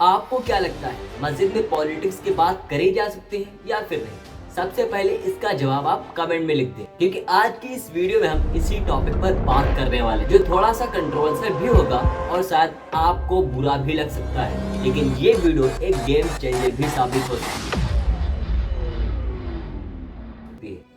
आपको क्या लगता है, मस्जिद में पॉलिटिक्स की बात करी जा सकती है या फिर नहीं? सबसे पहले इसका जवाब आप कमेंट में लिख दें, क्योंकि आज की इस वीडियो में हम इसी टॉपिक पर बात करने वाले हैं, जो थोड़ा सा कंट्रोवर्शियल भी होगा और शायद आपको बुरा भी लग सकता है, लेकिन ये वीडियो एक गेम चेंजर भी साबित हो सकती है।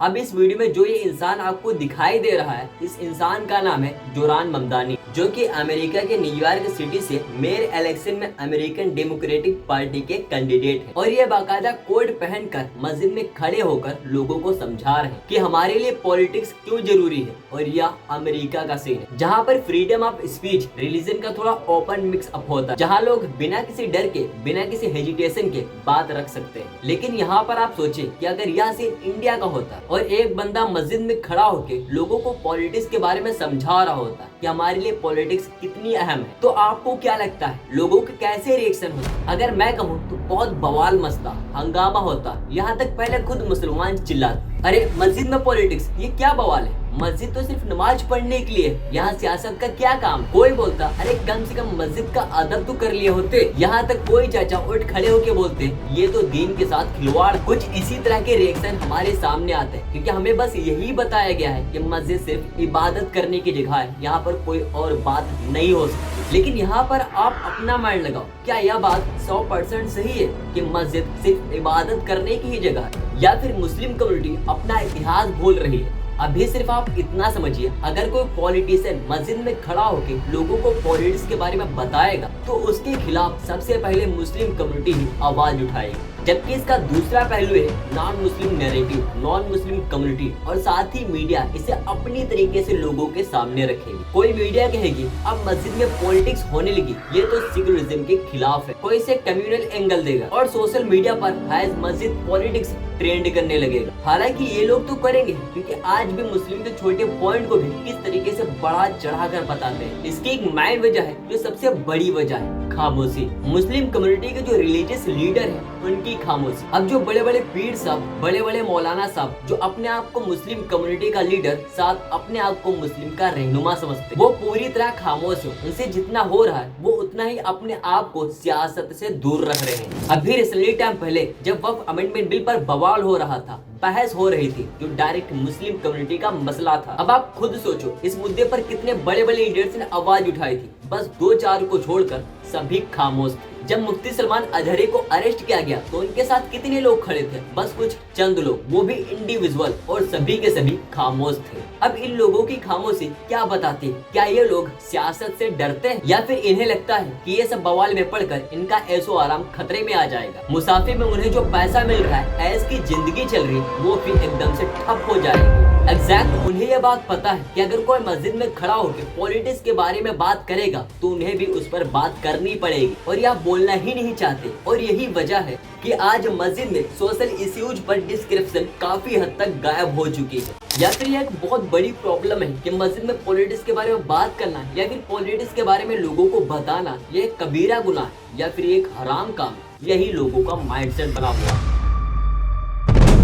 अब इस वीडियो में जो ये इंसान आपको दिखाई दे रहा है, इस इंसान का नाम है जोरान ममदानी, जो कि अमेरिका के न्यूयॉर्क सिटी से मेयर इलेक्शन में अमेरिकन डेमोक्रेटिक पार्टी के कैंडिडेट हैं। और ये बाकायदा कोट पहनकर मस्जिद में खड़े होकर लोगों को समझा रहे हैं कि हमारे लिए पॉलिटिक्स क्यों जरूरी है। और यह अमेरिका का सीन है, जहाँ पर फ्रीडम ऑफ स्पीच रिलीजन का थोड़ा ओपन मिक्स अप होता है, जहाँ लोग बिना किसी डर के, बिना किसी हेजिटेशन के बात रख सकते हैं। लेकिन यहाँ पर आप सोचें कि अगर यह सीन इंडिया का होता और एक बंदा मस्जिद में खड़ा होकर लोगों को पॉलिटिक्स के बारे में समझा रहा होता कि हमारे लिए पॉलिटिक्स कितनी अहम है, तो आपको क्या लगता है लोगों के कैसे रिएक्शन होता? अगर मैं कहूँ तो बहुत बवाल मचता, हंगामा होता, यहाँ तक पहले खुद मुसलमान चिल्लाते, अरे मस्जिद में पॉलिटिक्स, ये क्या बवाल है? मस्जिद तो सिर्फ नमाज पढ़ने के लिए, यहाँ सियासत का क्या काम? कोई बोलता अरे कम से कम मस्जिद का अदब तो कर लिए होते। यहाँ तक कोई चाचा उठ खड़े होके बोलते ये तो दीन के साथ खिलवाड़। कुछ इसी तरह के रिएक्शन हमारे सामने आते हैं, क्योंकि हमें बस यही बताया गया है कि मस्जिद सिर्फ इबादत करने की जगह है, यहाँ पर कोई और बात नहीं हो सकती। लेकिन यहाँ पर आप अपना माइंड लगाओ, क्या यह बात 100% सही है कि मस्जिद सिर्फ इबादत करने की ही जगह है, या फिर मुस्लिम कम्युनिटी अपना इतिहास भूल रही है? अभी सिर्फ आप इतना समझिए, अगर कोई पॉलिटिशियन मस्जिद में खड़ा होकर लोगों को पॉलिटिक्स के बारे में बताएगा तो उसके खिलाफ सबसे पहले मुस्लिम कम्युनिटी ही आवाज उठाएगी। जबकि इसका दूसरा पहलू है non Muslim narrative, non Muslim community और साथ ही मीडिया इसे अपनी तरीके से लोगों के सामने रखेगी। कोई मीडिया कहेगी अब मस्जिद में पॉलिटिक्स होने लगी, ये तो सेक्युलरिज्म के खिलाफ है, कोई इसे कम्युनल एंगल देगा और सोशल मीडिया पर हैज मस्जिद पॉलिटिक्स ट्रेंड करने लगेगा। हालांकि ये लोग तो करेंगे, क्योंकि आज भी मुस्लिम के छोटे पॉइंट को भी किस तरीके से बढ़ा चढ़ाकर बताते हैं। इसकी एक मेन वजह है, जो सबसे बड़ी वजह है, खामोशी। मुस्लिम कम्युनिटी के जो रिलीजियस लीडर है उनकी खामोशी। अब जो बड़े बड़े पीर साहब, बड़े बड़े मौलाना साहब, जो अपने आप को मुस्लिम कम्युनिटी का लीडर, साथ अपने आप को मुस्लिम का रहनुमा समझते, वो पूरी तरह खामोश है। उनसे जितना हो रहा है वो उतना ही अपने आप को सियासत से दूर रख रहे हैं। अभी रिसेंटली टाइम पहले जब वक्फ अमेंडमेंट बिल पर बवाल हो रहा था, बहस हो रही थी, जो डायरेक्ट मुस्लिम कम्युनिटी का मसला था। अब आप खुद सोचो इस मुद्दे पर कितने बड़े बड़े लीडर्स ने आवाज उठाई थी, बस 2-4 को छोड़कर सभी खामोश थे। जब मुफ्ती सलमान अजहरी को अरेस्ट किया गया तो उनके साथ कितने लोग खड़े थे? बस कुछ चंद लोग, वो भी इंडिविजुअल, और सभी के सभी खामोश थे। अब इन लोगों की खामोशी क्या बताती? क्या ये लोग सियासत से डरते हैं, या फिर इन्हें लगता है कि ये सब बवाल में पड़कर इनका ऐशो आराम खतरे में आ जाएगा? मुसाफिर में उन्हें जो पैसा मिल रहा है, ऐश की जिंदगी चल रही, वो फिर एकदम से ठप हो जाएगी। एग्जैक्ट उन्हें यह बात पता है कि अगर कोई मस्जिद में खड़ा होकर पॉलिटिक्स के बारे में बात करेगा तो उन्हें भी उस पर बात करनी पड़ेगी, और यह बोलना ही नहीं चाहते। और यही वजह है कि आज मस्जिद में सोशल इश्यूज पर डिस्क्रिप्शन काफी हद तक गायब हो चुकी है। या फिर यह एक बहुत बड़ी प्रॉब्लम है कि मस्जिद में पॉलिटिक्स के बारे में बात करना या फिर पॉलिटिक्स के बारे में लोगों को बताना यह एक कबीरा गुनाह या फिर एक हराम काम, यही लोगों का माइंडसेट बना हुआ है।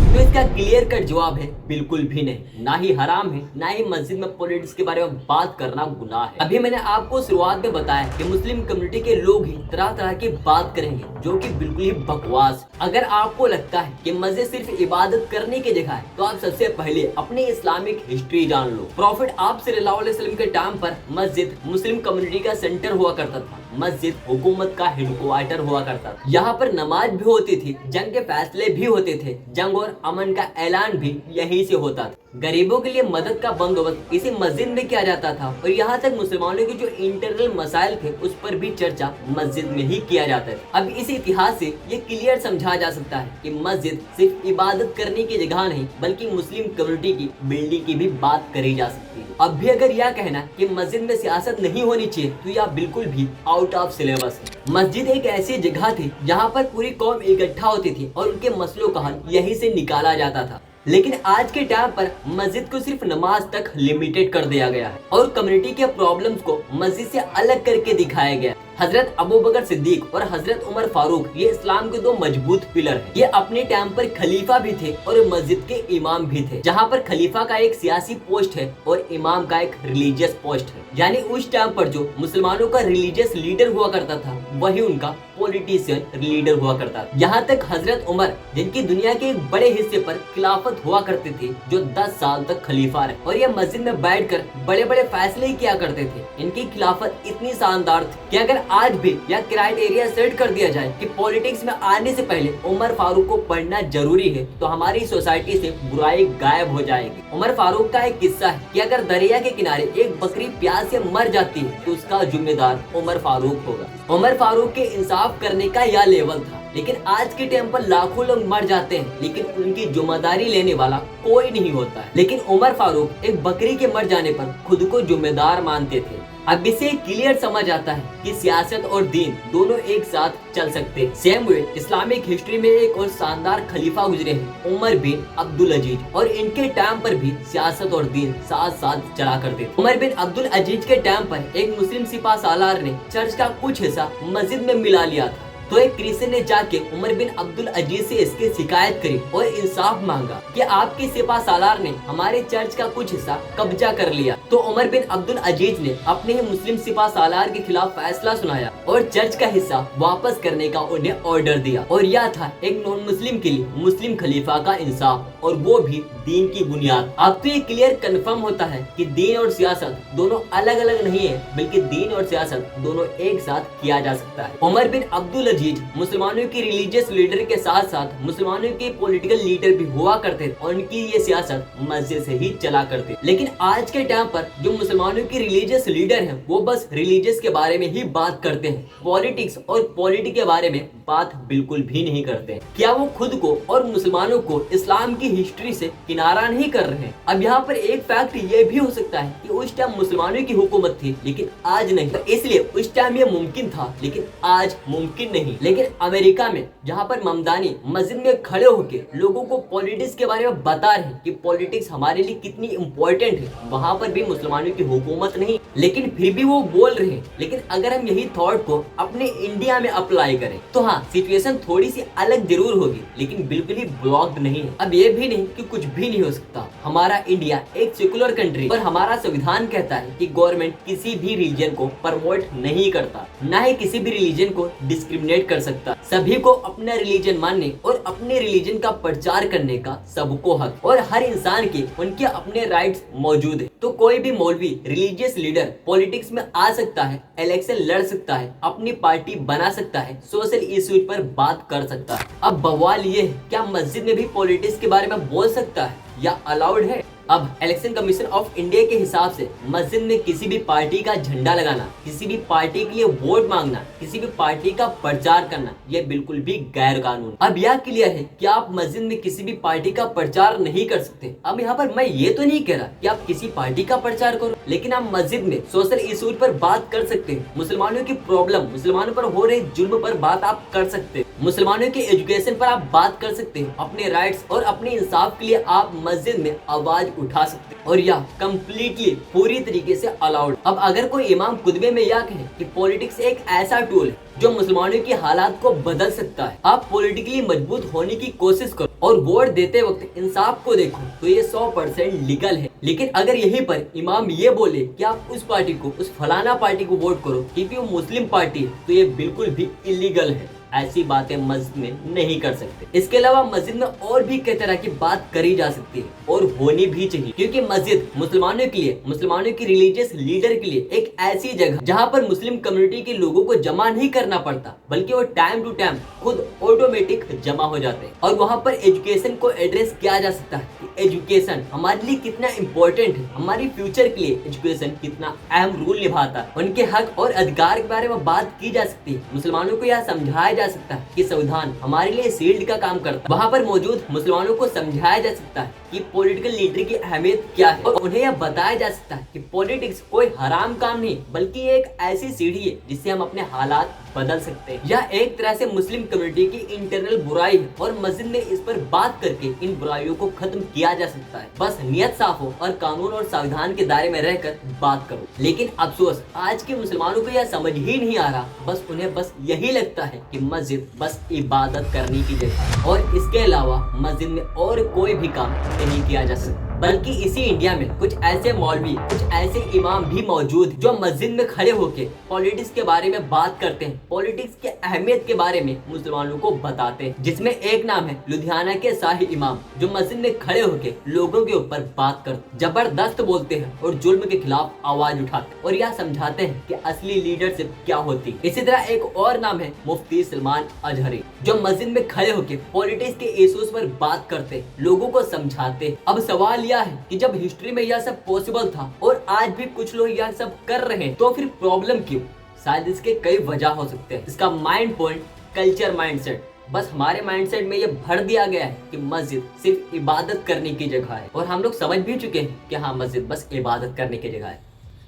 तो इसका क्लियर कट जवाब है बिल्कुल भी नहीं, ना ही हराम है, ना ही मस्जिद में पॉलिटिक्स के बारे में बात करना गुनाह है। अभी मैंने आपको शुरुआत में बताया कि मुस्लिम कम्युनिटी के लोग ही तरह तरह की बात करेंगे, जो कि बिल्कुल ही बकवास। अगर आपको लगता है कि मस्जिद सिर्फ इबादत करने की जगह है, तो आप सबसे पहले अपनी इस्लामिक हिस्ट्री जान लो। प्रॉफिट आप सल्लल्लाहु अलैहि वसल्लम के टाइम पर मस्जिद मुस्लिम कम्युनिटी का सेंटर हुआ करता था, मस्जिद हुकूमत का हेडक्वार्टर हुआ करता था। यहाँ पर नमाज भी होती थी, जंग के फैसले भी होते थे, जंग और अमन का ऐलान भी यहीं से होता था। गरीबों के लिए मदद का बंदोबस्त इसी मस्जिद में किया जाता था, और यहाँ तक मुसलमानों के जो इंटरनल मसाइल थे उस पर भी चर्चा मस्जिद में ही किया जाता था। अब इस इतिहास से ये क्लियर समझा जा सकता है कि मस्जिद सिर्फ इबादत करने की जगह नहीं, बल्कि मुस्लिम कम्युनिटी की बिल्डिंग की भी बात करी जा सकती है। अब भी अगर यह कहना कि मस्जिद में सियासत नहीं होनी चाहिए, तो यह बिल्कुल भी आउट ऑफ सिलेबस है। मस्जिद एक ऐसी जगह थी जहाँ पर पूरी कौम इकट्ठा होती थी और उनके मसलों का हल यहीं से निकाला जाता था। लेकिन आज के टाइम पर मस्जिद को सिर्फ नमाज तक लिमिटेड कर दिया गया है और कम्युनिटी के प्रॉब्लम्स को मस्जिद से अलग करके दिखाया गया। हजरत अबू बकर सिद्दीक और हजरत उमर फारूक ये इस्लाम के दो मजबूत पिलर हैं। ये अपने टाइम पर खलीफा भी थे और मस्जिद के इमाम भी थे, जहाँ पर खलीफा का एक सियासी पोस्ट है और इमाम का एक रिलीजियस पोस्ट है। यानी उस टाइम पर जो मुसलमानों का रिलीजियस लीडर हुआ करता था, वही उनका पॉलिटिशियन लीडर हुआ करता था। यहाँ तक हजरत उमर, जिनकी दुनिया के एक बड़े हिस्से पर खिलाफत हुआ करते थे, जो 10 साल तक खलीफा रहे और ये मस्जिद में बैठकर बड़े बड़े फैसले किया करते थे। इनकी खिलाफत इतनी शानदार थी कि अगर आज भी यह क्राइटेरिया सेट कर दिया जाए कि पॉलिटिक्स में आने से पहले उमर फारूक को पढ़ना जरूरी है, तो हमारी सोसाइटी से बुराई गायब हो जाएगी। उमर फारूक का एक किस्सा है कि अगर दरिया के किनारे एक बकरी प्यास से मर जाती है तो उसका जिम्मेदार उमर फारूक होगा। उमर फारूक के इंसाफ करने का यह लेवल था। लेकिन आज के टाइम पर लाखों लोग मर जाते हैं, लेकिन उनकी जिम्मेदारी लेने वाला कोई नहीं होता है। लेकिन उमर फारूक एक बकरी के मर जाने पर खुद को जिम्मेदार मानते थे। अब इसे क्लियर समझ आता है कि सियासत और दीन दोनों एक साथ चल सकते हैं। सेम वे इस्लामिक हिस्ट्री में एक और शानदार खलीफा गुजरे हैं, उमर बिन अब्दुल अजीज, और इनके टाइम पर भी सियासत और दीन साथ साथ चला करते थे। उमर बिन अब्दुल अजीज के टाइम पर एक मुस्लिम सिपा सालार ने चर्च का कुछ हिस्सा मस्जिद में मिला लिया था, तो एक क्रिश्चियन ने जाके उमर बिन अब्दुल अजीज से इसकी शिकायत करी और इंसाफ मांगा कि आपकी सिपा सालार ने हमारे चर्च का कुछ हिस्सा कब्जा कर लिया। तो उमर बिन अब्दुल अजीज ने अपने ही मुस्लिम सिपा सालार के खिलाफ फैसला सुनाया और चर्च का हिस्सा वापस करने का उन्हें ऑर्डर दिया। और यह था एक नॉन मुस्लिम के लिए मुस्लिम खलीफा का इंसाफ, और वो भी दीन की बुनियाद। अब तो ये क्लियर कंफर्म होता है कि दीन और सियासत दोनों अलग अलग नहीं है, बल्कि दीन और सियासत दोनों एक साथ किया जा सकता है। उमर बिन अब्दुल अजीज मुसलमानों की रिलीजियस लीडर के साथ साथ मुसलमानों के पॉलिटिकल लीडर भी हुआ करते थे और उनकी ये सियासत मस्जिद से ही चला करते। लेकिन आज के टाइम पर जो मुसलमानों की रिलीजियस लीडर हैं, वो बस रिलीजियस के बारे में ही बात करते हैं, पॉलिटिक्स और पॉलिटी के बारे में बात बिल्कुल भी नहीं करते। क्या वो खुद को और मुसलमानों को इस्लाम की हिस्ट्री से किनारा नहीं कर रहे हैं? अब यहाँ पर एक फैक्ट ये भी हो सकता है कि उस टाइम मुसलमानों की हुकूमत थी, लेकिन आज नहीं, इसलिए उस टाइम ये मुमकिन था, लेकिन आज मुमकिन नहीं। लेकिन अमेरिका में जहाँ पर ममदानी मस्जिद में खड़े होकर लोगों को पॉलिटिक्स के बारे में बता रहे हैं कि पॉलिटिक्स हमारे लिए कितनी इम्पोर्टेंट है, वहाँ पर भी मुसलमानों की हुकूमत नहीं, लेकिन फिर भी वो बोल रहे हैं। लेकिन अगर हम यही थॉट को अपने इंडिया में अप्लाई करें तो हाँ, सिचुएशन थोड़ी सी अलग जरूर होगी, लेकिन बिल्कुल ही ब्लॉक्ड नहीं है। अब ये भी नहीं कि कुछ भी नहीं हो सकता। हमारा इंडिया एक सेकुलर कंट्री और हमारा संविधान कहता है कि गवर्नमेंट किसी भी रिलीजन को प्रमोट नहीं करता, न ही किसी भी रिलीजन को डिस्क्रिमिनेट कर सकता। सभी को अपना रिलीजन मानने और अपने रिलीजन का प्रचार करने का सबको हक, और हर इंसान के उनके अपने राइट्स मौजूद है। तो कोई भी मौलवी रिलीजियस लीडर पॉलिटिक्स में आ सकता है, इलेक्शन लड़ सकता है, अपनी पार्टी बना सकता है, सोशल इश्यूज पर बात कर सकता है। अब बवाल ये है, क्या मस्जिद में भी पॉलिटिक्स के बारे में बोल सकता है या अलाउड है? अब इलेक्शन कमीशन ऑफ इंडिया के हिसाब से मस्जिद में किसी भी पार्टी का झंडा लगाना, किसी भी पार्टी के लिए वोट मांगना, किसी भी पार्टी का प्रचार करना, यह बिल्कुल भी गैर कानूनी। अब यह क्लियर है कि आप मस्जिद में किसी भी पार्टी का प्रचार नहीं कर सकते। अब यहाँ पर मैं ये तो नहीं कह रहा कि आप किसी पार्टी का प्रचार करो, लेकिन आप मस्जिद में सोशल इश्यूज पर बात कर सकते हैं, मुसलमानों की प्रॉब्लम, मुसलमानों पर हो रहे जुल्म पर बात आप कर सकते हैं, मुसलमानों के एजुकेशन पर आप बात कर सकते हैं, अपने राइट्स और अपने इंसाफ के लिए आप मस्जिद में आवाज उठा सकते हैं, और यह कम्प्लीटली पूरी तरीके से अलाउड। अब अगर कोई इमाम खुतबे में यह कहे कि पॉलिटिक्स एक ऐसा टूल है जो मुसलमानों की हालात को बदल सकता है, आप पॉलिटिकली मजबूत होने की कोशिश करो और वोट देते वक्त इंसाफ को देखो, तो ये 100% लीगल है। लेकिन अगर यहीं पर इमाम ये बोले कि आप उस पार्टी को, उस फलाना पार्टी को वोट करो क्योंकि वो मुस्लिम पार्टी है, तो ये बिल्कुल भी इलीगल है। ऐसी बातें मस्जिद में नहीं कर सकते। इसके अलावा मस्जिद में और भी कई तरह की बात करी जा सकती है और होनी भी चाहिए, क्योंकि मस्जिद मुसलमानों के लिए, मुसलमानों की रिलीजियस लीडर के लिए एक ऐसी जगह जहां पर मुस्लिम कम्युनिटी के लोगों को जमा नहीं करना पड़ता, बल्कि वो टाइम टू टाइम खुद ऑटोमेटिक जमा हो जाते हैं। और वहां पर एजुकेशन को एड्रेस किया जा सकता है कि एजुकेशन हमारे लिए कितना इम्पोर्टेंट है, हमारी फ्यूचर के लिए एजुकेशन कितना अहम रोल निभाता है। उनके हक और अधिकार के बारे में बात की जा सकती है। मुसलमानों को यह समझाया जा सकता है कि संविधान हमारे लिए शील्ड का काम करता है। वहाँ पर मौजूद मुसलमानों को समझाया जा सकता है कि पॉलिटिकल लीडर की अहमियत क्या है, और उन्हें यह बताया जा सकता है कि पॉलिटिक्स कोई हराम काम नहीं, बल्कि एक ऐसी सीढ़ी है जिससे हम अपने हालात बदल सकते हैं। यह एक तरह से मुस्लिम कम्युनिटी की इंटरनल बुराई है और मस्जिद में इस पर बात करके इन बुराइयों को खत्म किया जा सकता है। बस नियत साफ हो और कानून और संविधान के दायरे में रहकर बात करो। लेकिन अफसोस आज के मुसलमानों को यह समझ ही नहीं आ रहा। बस उन्हें बस यही लगता है कि मस्जिद बस इबादत करने की जगह है और इसके अलावा मस्जिद में और कोई भी काम नहीं किया जा सकता। बल्कि इसी इंडिया में कुछ ऐसे मौलवी, कुछ ऐसे इमाम भी मौजूद जो मस्जिद में खड़े होकर पॉलिटिक्स के बारे में बात करते हैं, पॉलिटिक्स के अहमियत के बारे में मुसलमानों को बताते हैं। जिसमें एक नाम है लुधियाना के शाही इमाम, जो मस्जिद में खड़े होकर लोगों के ऊपर बात करते, जबरदस्त बोलते हैं और जुल्म के खिलाफ आवाज उठाते और यह समझाते हैं कि असली लीडरशिप क्या होती है। इसी तरह एक और नाम है मुफ्ती सलमान अजहरी, जो मस्जिद में खड़े होकर पॉलिटिक्स के इश्यूज पर बात करते, लोगों को समझाते। अब सवाल यह है कि जब हिस्ट्री में यह सब पॉसिबल था और आज भी कुछ लोग यह सब कर रहे हैं, तो फिर प्रॉब्लम क्यों? शायद इसके कई वजह हो सकते हैं। इसका माइंड पॉइंट कल्चर माइंडसेट। बस हमारे माइंडसेट में ये भर दिया गया है कि मस्जिद सिर्फ इबादत करने की जगह है, और हम लोग समझ भी चुके हैं कि हाँ, मस्जिद बस इबादत करने की जगह है।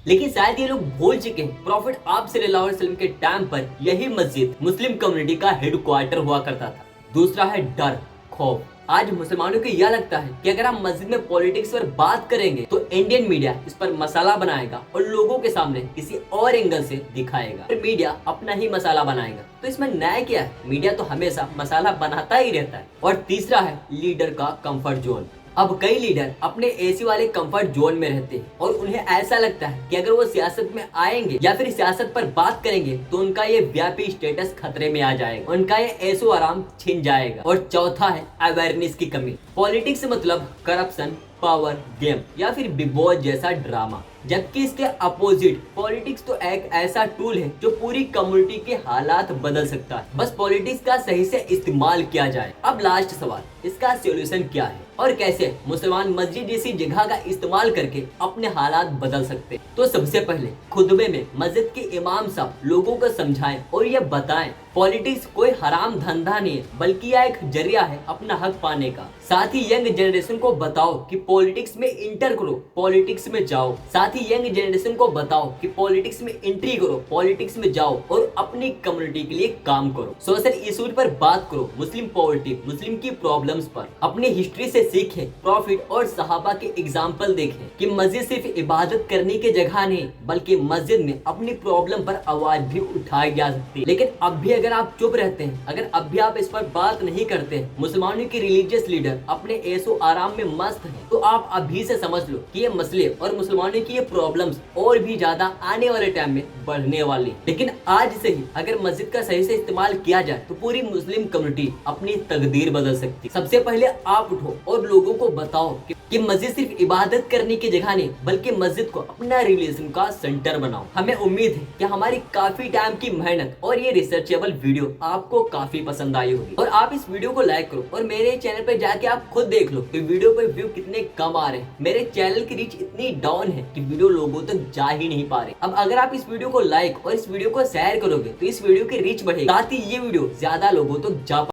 लेकिन शायद ये लोग भूल चुके हैं प्रॉफिट आप सल्लल्लाहु अलैहि वसल्लम के टाइम पर यही मस्जिद मुस्लिम कम्युनिटी का हेडक्वार्टर हुआ करता था। दूसरा है डर, खौफ। आज मुसलमानों को यह लगता है कि अगर हम मस्जिद में पॉलिटिक्स पर बात करेंगे तो इंडियन मीडिया इस पर मसाला बनाएगा और लोगों के सामने किसी और एंगल से दिखाएगा, और मीडिया अपना ही मसाला बनाएगा। तो इसमें नया क्या है? मीडिया तो हमेशा मसाला बनाता ही रहता है। और तीसरा है लीडर का कंफर्ट जोन। अब कई लीडर अपने एसी वाले कंफर्ट जोन में रहते हैं और उन्हें ऐसा लगता है कि अगर वो सियासत में आएंगे या फिर सियासत पर बात करेंगे तो उनका ये वीआईपी स्टेटस खतरे में आ जाएगा, उनका ये ऐशो आराम छिन जाएगा। और चौथा है अवेयरनेस की कमी। पॉलिटिक्स से मतलब करप्शन, पावर गेम या फिर बिग बॉस जैसा ड्रामा, जबकि इसके अपोजिट पॉलिटिक्स तो एक ऐसा टूल है जो पूरी कम्युनिटी के हालात बदल सकता है। बस पॉलिटिक्स का सही से इस्तेमाल किया जाए। अब लास्ट सवाल, इसका सॉल्यूशन क्या है और कैसे मुसलमान मस्जिद जैसी जगह का इस्तेमाल करके अपने हालात बदल सकते हैं? तो सबसे पहले खुतबे में मस्जिद के इमाम साहब लोगों को समझाएं और ये बताएं पॉलिटिक्स कोई हराम धंधा नहीं है, बल्कि यह एक जरिया है अपना हक पाने का। साथ ही यंग जनरेशन को बताओ कि पॉलिटिक्स में इंटर करो, पॉलिटिक्स में जाओ। साथ ही यंग जनरेशन को बताओ कि पॉलिटिक्स में एंट्री करो, पॉलिटिक्स में जाओ और अपनी कम्युनिटी के लिए काम करो। सोशल इशू पर बात करो, मुस्लिम पॉवर्टी, मुस्लिम की प्रॉब्लम्स पर। अपनी हिस्ट्री से सीखें, प्रॉफिट और सहाबा के एग्जाम्पल देखें कि मस्जिद सिर्फ इबादत करने की जगह नहीं, बल्कि मस्जिद में अपनी प्रॉब्लम पर आवाज भी उठाई जा सकती है। लेकिन अब भी अगर आप चुप रहते हैं, अगर अब भी आप इस पर बात नहीं करते हैं, मुसलमानों के रिलीजियस लीडर अपने ऐशो आराम में मस्त हैं, तो आप अभी से समझ लो कि ये मसले और मुसलमानों की ये प्रॉब्लम्स और भी ज्यादा आने वाले टाइम में बढ़ने वाली। लेकिन आज से ही अगर मस्जिद का सही से इस्तेमाल किया जाए तो पूरी मुस्लिम कम्युनिटी अपनी तकदीर बदल सकती है। सबसे पहले आप उठो और लोगों को बताओ कि मस्जिद सिर्फ इबादत करने की जगह नहीं, बल्कि मस्जिद को अपना रिलीजन का सेंटर बनाओ। हमें उम्मीद है कि हमारी काफी टाइम की मेहनत और ये रिसर्चेबल वीडियो आपको काफी पसंद आई होगी, और आप इस वीडियो को लाइक करो और मेरे चैनल पर जाके आप खुद देख लो कि वीडियो पे व्यू कितने कम आ रहे हैं। मेरे चैनल की रीच इतनी डाउन है कि वीडियो लोगों तक जा ही नहीं पा रहे। अब अगर आप इस वीडियो को लाइक और इस वीडियो को शेयर करोगे तो इस वीडियो की रीच बढ़ेगी, साथ ही ये वीडियो ज्यादा लोगों तक जा